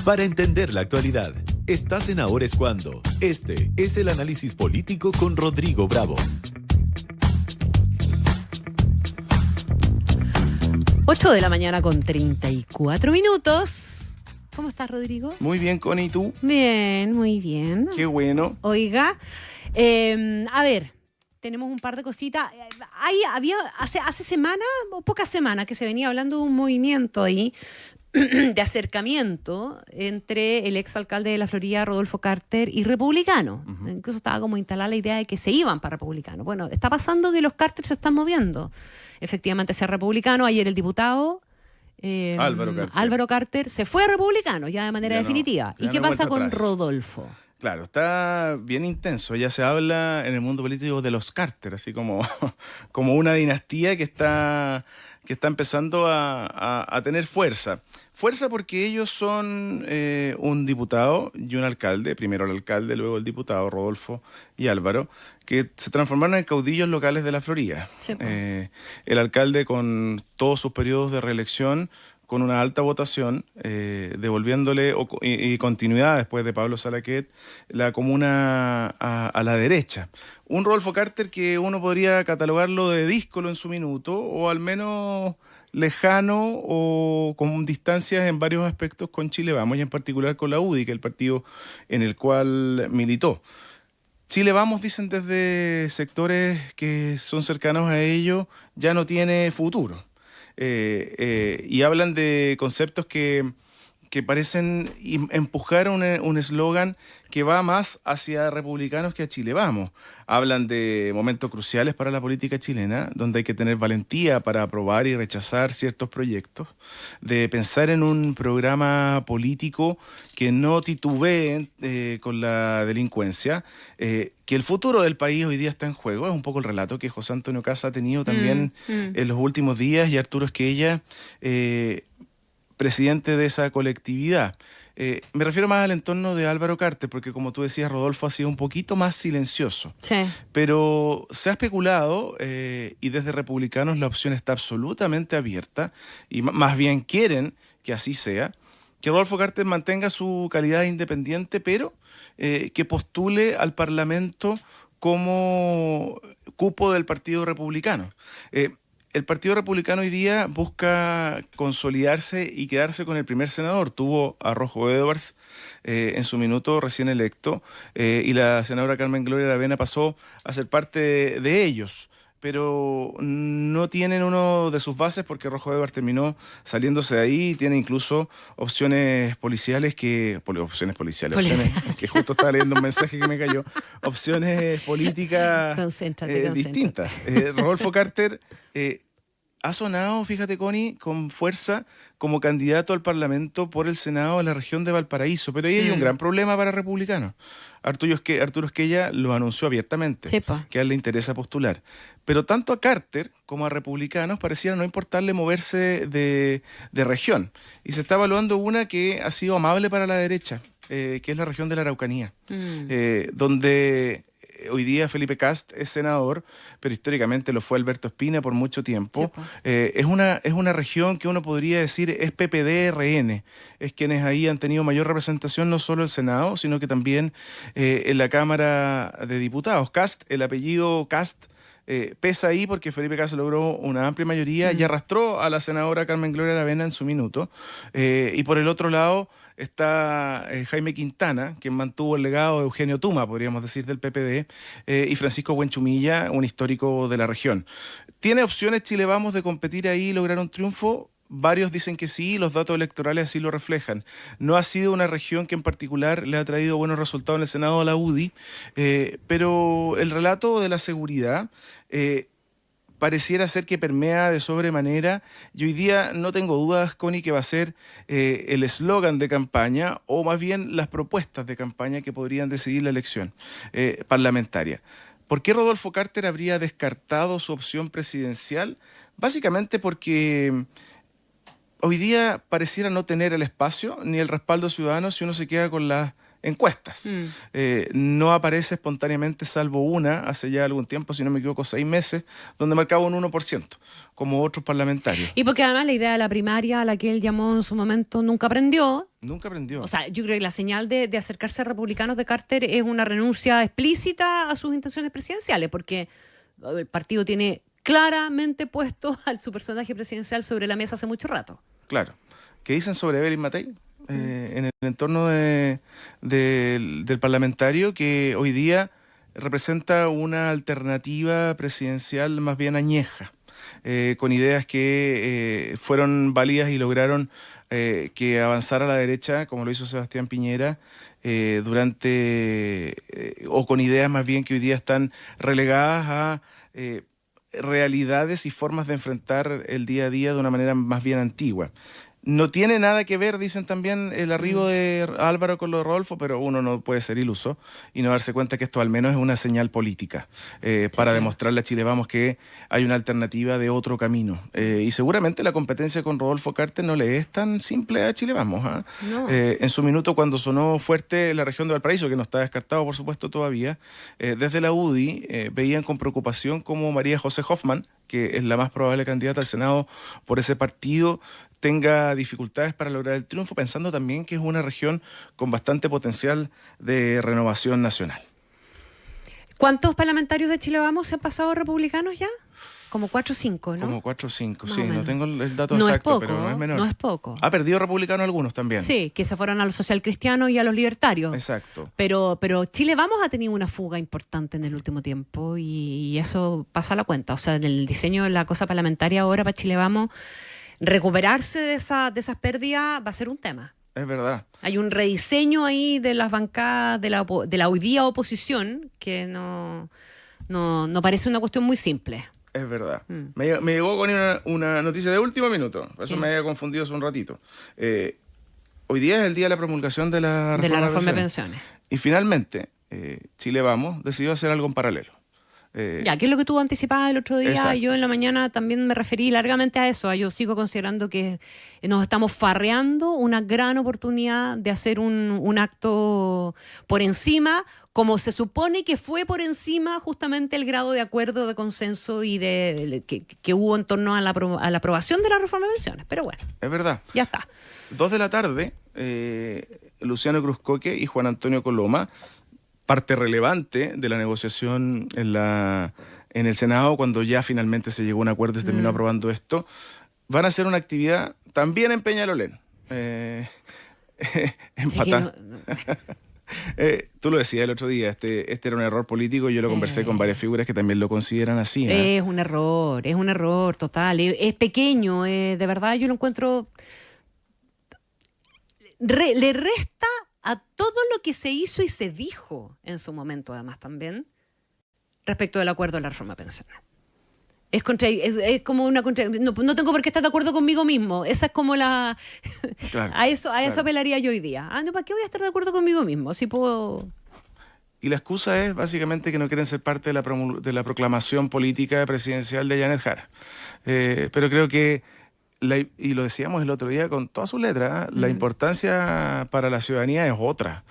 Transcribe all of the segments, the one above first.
Para entender la actualidad, estás en Ahora es Cuando. Este es el análisis político con Rodrigo Bravo. 8 de la mañana con 34 minutos. ¿Cómo estás, Rodrigo? Muy bien, Connie, ¿y tú? Bien, muy bien. Qué bueno. Oiga, a ver, tenemos un par de cositas. Había hace semana o pocas semanas que se venía hablando de un movimiento ahí de acercamiento entre el exalcalde de la Florida, Rodolfo Carter, y republicanos. Incluso estaba como instalada la idea de que se iban para republicanos. Bueno, está pasando que los Carter se están moviendo efectivamente hacia republicanos. Ayer el diputado Álvaro Carter se fue a republicanos ya de manera definitiva. ¿Y qué pasa con Rodolfo? Claro, está bien intenso. Ya se habla en el mundo político de los Carter, así como una dinastía que está empezando a tener fuerza. Fuerza porque ellos son un diputado y un alcalde, primero el alcalde, luego el diputado Rodolfo y Álvaro, que se transformaron en caudillos locales de la Florida. Sí, el alcalde con todos sus periodos de reelección, con una alta votación, devolviéndole y continuidad después de Pablo Salaquet la comuna a la derecha. Un Rodolfo Carter que uno podría catalogarlo de díscolo en su minuto, o al menos lejano o con distancias en varios aspectos con Chile Vamos, y en particular con la UDI, que es el partido en el cual militó. Chile Vamos, dicen desde sectores que son cercanos a ello, ya no tiene futuro. Y hablan de conceptos que parecen empujar un eslogan que va más hacia republicanos que a Chile Vamos. Hablan de momentos cruciales para la política chilena, donde hay que tener valentía para aprobar y rechazar ciertos proyectos, de pensar en un programa político que no titubee con la delincuencia, que el futuro del país hoy día está en juego. Es un poco el relato que José Antonio Caz ha tenido también en los últimos días, y Arturo Esquella, presidente de esa colectividad. Me refiero más al entorno de Álvaro Carter, porque como tú decías, Rodolfo ha sido un poquito más silencioso. Sí. Pero se ha especulado, y desde republicanos la opción está absolutamente abierta, y más bien quieren que así sea, que Rodolfo Carter mantenga su calidad de independiente, pero que postule al Parlamento como cupo del Partido Republicano. El Partido Republicano hoy día busca consolidarse y quedarse con el primer senador. Tuvo a Rojo Edwards en su minuto recién electo, y la senadora Carmen Gloria Aravena pasó a ser parte de ellos. Pero no tienen uno de sus bases porque Rojo Edwards terminó saliéndose de ahí. Tiene incluso opciones policiales que justo estaba leyendo un mensaje que me cayó. Opciones políticas distintas. Rodolfo Carter ha sonado, fíjate, Connie, con fuerza como candidato al Parlamento por el Senado de la región de Valparaíso. Pero ahí hay un gran problema para republicanos. Arturo Esquella lo anunció abiertamente, que a él le interesa postular. Pero tanto a Carter como a republicanos pareciera no importarle moverse de región. Y se está evaluando una que ha sido amable para la derecha, que es la región de la Araucanía, donde hoy día Felipe Kast es senador, pero históricamente lo fue Alberto Espina por mucho tiempo. Es una región que uno podría decir es PPD-RN. Es quienes ahí han tenido mayor representación, no solo el Senado, sino que también en la Cámara de Diputados. Kast, el apellido Kast, pesa ahí porque Felipe Kast logró una amplia mayoría y arrastró a la senadora Carmen Gloria Aravena en su minuto. Y por el otro lado está Jaime Quintana, quien mantuvo el legado de Eugenio Tuma, podríamos decir, del PPD, y Francisco Buenchumilla, un histórico de la región. ¿Tiene opciones Chile Vamos de competir ahí y lograr un triunfo? Varios dicen que sí, los datos electorales así lo reflejan. No ha sido una región que en particular le ha traído buenos resultados en el Senado a la UDI, pero el relato de la seguridad pareciera ser que permea de sobremanera, y hoy día no tengo dudas, Connie, que va a ser el eslogan de campaña, o más bien las propuestas de campaña que podrían decidir la elección parlamentaria. ¿Por qué Rodolfo Carter habría descartado su opción presidencial? Básicamente porque hoy día pareciera no tener el espacio ni el respaldo ciudadano si uno se queda con las encuestas. No aparece espontáneamente, salvo una, hace ya algún tiempo, si no me equivoco, 6 meses, donde marcaba un 1%, como otros parlamentarios. Y porque además la idea de la primaria, a la que él llamó en su momento, nunca aprendió. Nunca aprendió. O sea, yo creo que la señal de acercarse a republicanos de Carter es una renuncia explícita a sus intenciones presidenciales, porque el partido tiene claramente puesto a su personaje presidencial sobre la mesa hace mucho rato. Claro. ¿Qué dicen sobre Evelyn Matei? En el entorno del parlamentario, que hoy día representa una alternativa presidencial más bien añeja, con ideas que fueron válidas y lograron que avanzara a la derecha, como lo hizo Sebastián Piñera, o con ideas más bien que hoy día están relegadas a realidades y formas de enfrentar el día a día de una manera más bien antigua. No tiene nada que ver, dicen también, el arribo de Álvaro con lo de Rodolfo, pero uno no puede ser iluso y no darse cuenta que esto al menos es una señal política para demostrarle a Chile Vamos que hay una alternativa de otro camino. Y seguramente la competencia con Rodolfo Carter no le es tan simple a Chile Vamos. No. En su minuto, cuando sonó fuerte la región de Valparaíso, que no está descartado, por supuesto, todavía, desde la UDI veían con preocupación cómo María José Hoffman, que es la más probable candidata al Senado por ese partido, tenga dificultades para lograr el triunfo, pensando también que es una región con bastante potencial de renovación nacional. ¿Cuántos parlamentarios de Chile Vamos se han pasado republicanos ya? Como 4 o 5, ¿no? Como 4 o 5, sí. No tengo el dato no exacto, es poco, pero no es menor. No es poco. Ha perdido republicanos algunos también. Sí, que se fueron a los socialcristianos y a los libertarios. Exacto. Pero Chile Vamos ha tenido una fuga importante en el último tiempo y eso pasa a la cuenta. O sea, en el diseño de la cosa parlamentaria ahora para Chile Vamos, recuperarse de esas pérdidas va a ser un tema. Es verdad. Hay un rediseño ahí de las bancadas de la hoy día oposición que no parece una cuestión muy simple. Es verdad. Me llegó con una noticia de último minuto. Por eso me había confundido hace un ratito. Hoy día es el día de la promulgación de la reforma de pensiones. Y finalmente, Chile Vamos decidió hacer algo en paralelo. Ya, ¿qué es lo que tú anticipabas el otro día? Exacto. Yo en la mañana también me referí largamente a eso. Yo sigo considerando que nos estamos farreando una gran oportunidad de hacer un acto por encima, como se supone que fue por encima justamente el grado de acuerdo, de consenso y que hubo en torno a la aprobación de la reforma de pensiones. Pero bueno. Es verdad. Ya está. 2 de la tarde, Luciano Cruzcoque y Juan Antonio Coloma, parte relevante de la negociación en el Senado, cuando ya finalmente se llegó a un acuerdo y se terminó aprobando esto, van a hacer una actividad también en Peñalolén. En Patán. Tú lo decías el otro día, este era un error político y yo lo conversé con varias figuras que también lo consideran así. Es un error total. Es pequeño, de verdad yo lo encuentro... le resta a todo lo que se hizo y se dijo en su momento, además, también, respecto del acuerdo de la reforma de pensiones. Es como una no tengo por qué estar de acuerdo conmigo mismo. Esa es como claro, a eso apelaría yo hoy día. No, ¿para qué voy a estar de acuerdo conmigo mismo? Si puedo... Y la excusa es básicamente que no quieren ser parte de la proclamación política presidencial de Janet Jara. Pero creo que y lo decíamos el otro día con todas sus letras, la importancia para la ciudadanía es otra.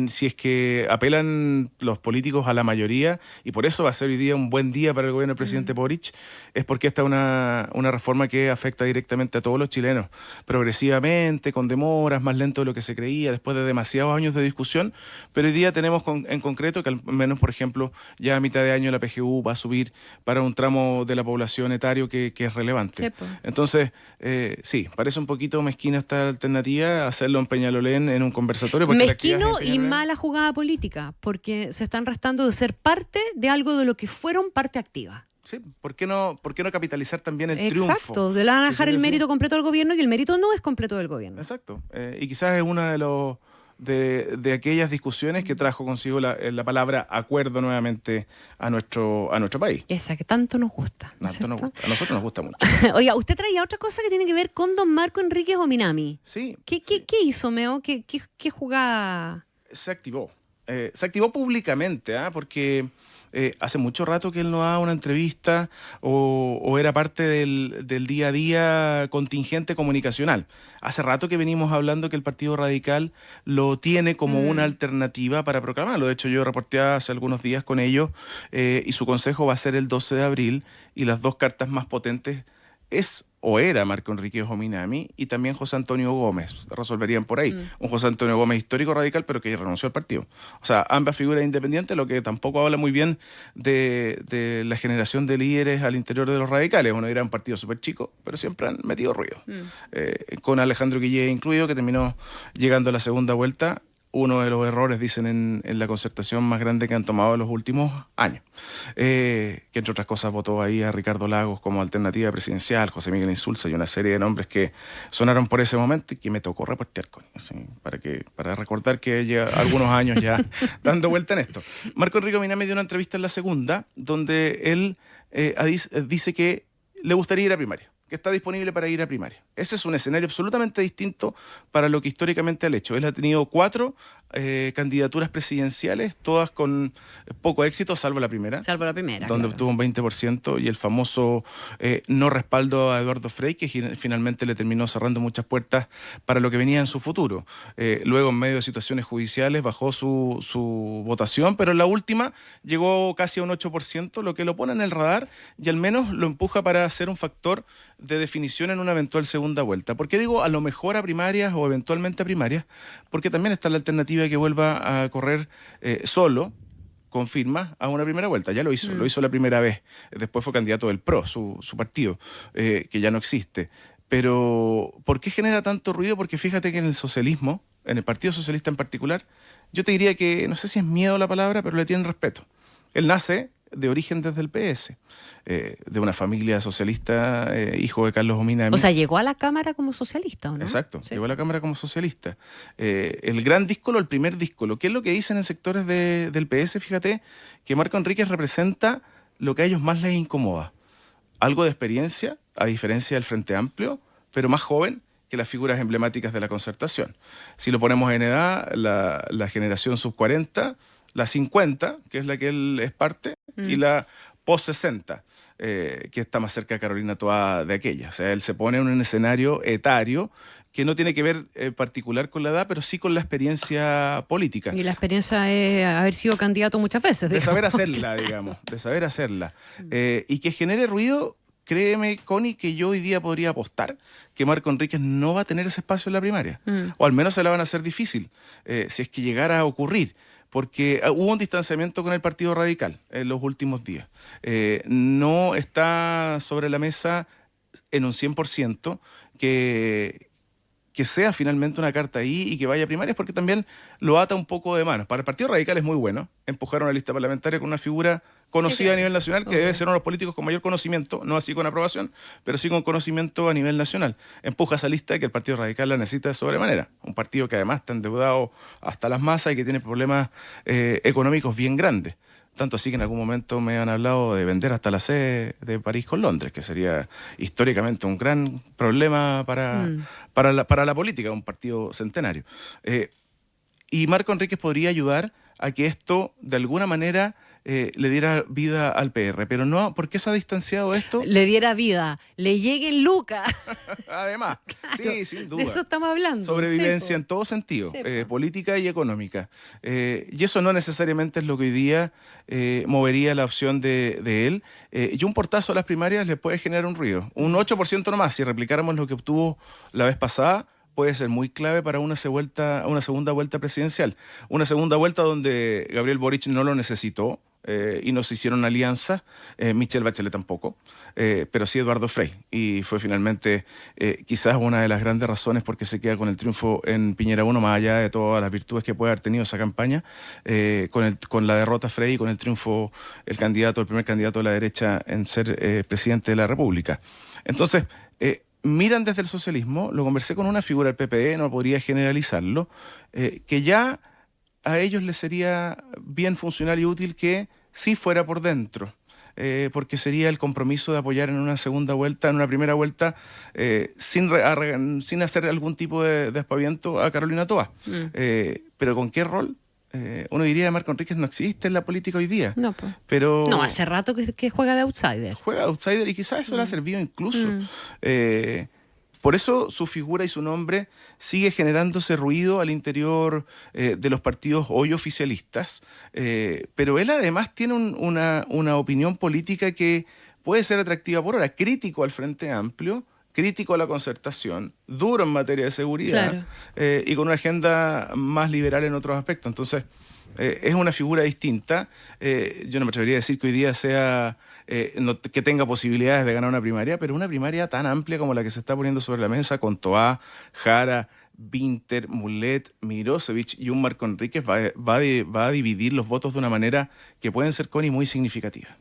Si es que apelan los políticos a la mayoría, y por eso va a ser hoy día un buen día para el gobierno del presidente Boric, es porque esta es una reforma que afecta directamente a todos los chilenos, progresivamente, con demoras, más lento de lo que se creía, después de demasiados años de discusión, pero hoy día tenemos en concreto que al menos, por ejemplo, ya a mitad de año la PGU va a subir para un tramo de la población etario que es relevante. Sí, pues. Entonces, sí, parece un poquito mezquina esta alternativa, hacerlo en Peñalolén en un conversatorio. Mezquino y mala jugada política, porque se están restando de ser parte de algo de lo que fueron parte activa. Sí, ¿por qué no capitalizar también el triunfo? Exacto, le van a dejar el mérito completo al gobierno y el mérito no es completo del gobierno. Exacto, y quizás es una de aquellas discusiones que trajo consigo la palabra acuerdo nuevamente a nuestro país. Esa que tanto nos gusta. Tanto nos gusta. A nosotros nos gusta mucho. Oiga, usted traía otra cosa que tiene que ver con don Marco Enríquez Ominami. Sí. ¿Qué hizo, Meo? ¿Qué jugada? Se activó. Se activó públicamente, porque hace mucho rato que él no da una entrevista o era parte del día a día contingente comunicacional. Hace rato que venimos hablando que el Partido Radical lo tiene como una alternativa para proclamarlo. De hecho, yo reporté hace algunos días con ellos y su consejo va a ser el 12 de abril y las dos cartas más potentes es o era Marco Enrique Jominami y también José Antonio Gómez, resolverían por ahí. Un José Antonio Gómez histórico radical, pero que renunció al partido. O sea, ambas figuras independientes, lo que tampoco habla muy bien de la generación de líderes al interior de los radicales. Uno dirá un partido súper chico, pero siempre han metido ruido. Con Alejandro Guillé incluido, que terminó llegando a la segunda vuelta. Uno de los errores, dicen, en la concertación más grande que han tomado en los últimos años. Que entre otras cosas votó ahí a Ricardo Lagos como alternativa presidencial, José Miguel Insulza y una serie de nombres que sonaron por ese momento y que me tocó reportear con ellos, ¿sí? Para recordar que lleva algunos años ya dando vuelta en esto. Marco Enrique Minami dio una entrevista en La Segunda donde él dice que le gustaría ir a primaria, que está disponible para ir a primaria. Ese es un escenario absolutamente distinto para lo que históricamente ha hecho. Él ha tenido 4 candidaturas presidenciales, todas con poco éxito, salvo la primera. Salvo la primera, donde obtuvo un 20% y el famoso no respaldo a Eduardo Frei, que finalmente le terminó cerrando muchas puertas para lo que venía en su futuro. Luego, en medio de situaciones judiciales, bajó su votación, pero en la última llegó casi a un 8%, lo que lo pone en el radar y al menos lo empuja para ser un factor de definición en una eventual segunda vuelta. ¿Por qué digo a lo mejor a primarias o eventualmente a primarias? Porque también está la alternativa de que vuelva a correr solo, con firma, a una primera vuelta. Ya lo hizo la primera vez. Después fue candidato del PRO, su partido, que ya no existe. Pero, ¿por qué genera tanto ruido? Porque fíjate que en el socialismo, en el Partido Socialista en particular, yo te diría que, no sé si es miedo la palabra, pero le tienen respeto. Él nace de origen desde el PS, de una familia socialista, hijo de Carlos Jominami. O sea, llegó a la Cámara como socialista, ¿o no? Exacto, sí. Llegó a la Cámara como socialista. El gran díscolo, el primer díscolo, ¿qué es lo que dicen en sectores del PS? Fíjate que Marco Enríquez representa lo que a ellos más les incomoda. Algo de experiencia, a diferencia del Frente Amplio, pero más joven que las figuras emblemáticas de la Concertación. Si lo ponemos en edad, la generación sub-40, la 50, que es la que él es parte, y la post-60, que está más cerca de Carolina Toá de aquella. O sea, él se pone en un escenario etario que no tiene que ver particular con la edad, pero sí con la experiencia política. Y la experiencia es haber sido candidato muchas veces. De saber hacerla, digamos, de saber hacerla. Y que genere ruido. Créeme, Connie, que yo hoy día podría apostar que Marco Enríquez no va a tener ese espacio en la primaria. O al menos se la van a hacer difícil, si es que llegara a ocurrir. Porque hubo un distanciamiento con el Partido Radical en los últimos días. No está sobre la mesa en un 100% que sea finalmente una carta ahí y que vaya a primarias, porque también lo ata un poco de manos. Para el Partido Radical es muy bueno empujar una lista parlamentaria con una figura conocida a nivel nacional, que debe ser uno de los políticos con mayor conocimiento, no así con aprobación, pero sí con conocimiento a nivel nacional. Empuja esa lista que el Partido Radical la necesita de sobremanera. Un partido que además está endeudado hasta las masas y que tiene problemas económicos bien grandes. Tanto así que en algún momento me han hablado de vender hasta la sede de París con Londres, que sería históricamente un gran problema para la política, un partido centenario. Y Marco Enríquez podría ayudar a que esto, de alguna manera, le diera vida al PR. Pero no, ¿por qué se ha distanciado esto? Le diera vida, le llegue Lucas. Además, claro, sí, sin duda. De eso estamos hablando. Sobrevivencia en todo sentido, política y económica. Y eso no necesariamente es lo que hoy día movería la opción de él. Y un portazo a las primarias le puede generar un ruido. Un 8% nomás, si replicáramos lo que obtuvo la vez pasada, puede ser muy clave para una segunda vuelta presidencial. Una segunda vuelta donde Gabriel Boric no lo necesitó y no se hicieron alianzas, Michelle Bachelet tampoco, pero sí Eduardo Frei. Y fue finalmente quizás una de las grandes razones por qué se queda con el triunfo en Piñera 1, más allá de todas las virtudes que puede haber tenido esa campaña, con la derrota Frei y con el triunfo el primer candidato de la derecha en ser presidente de la República. Entonces, miran desde el socialismo, lo conversé con una figura del PPD, no podría generalizarlo, que ya a ellos les sería bien funcional y útil que sí fuera por dentro, porque sería el compromiso de apoyar en una segunda vuelta, en una primera vuelta, sin hacer algún tipo de aspaviento a Carolina Toá. Pero ¿con qué rol? Uno diría que Marco Enríquez no existe en la política hoy día. No, pues. Pero No, hace rato que juega de outsider. Juega de outsider y quizás eso le ha servido incluso. Por eso su figura y su nombre sigue generándose ruido al interior de los partidos hoy oficialistas, pero él además tiene una opinión política que puede ser atractiva por ahora, crítico al Frente Amplio, crítico a la concertación, duro en materia de seguridad, y con una agenda más liberal en otros aspectos. Entonces, es una figura distinta. Yo no me atrevería a decir que hoy día sea que tenga posibilidades de ganar una primaria, pero una primaria tan amplia como la que se está poniendo sobre la mesa con Toá, Jara, Vinter, Mulet, Mirosevic y un Marco Enríquez va a dividir los votos de una manera que pueden ser, Connie, muy significativa.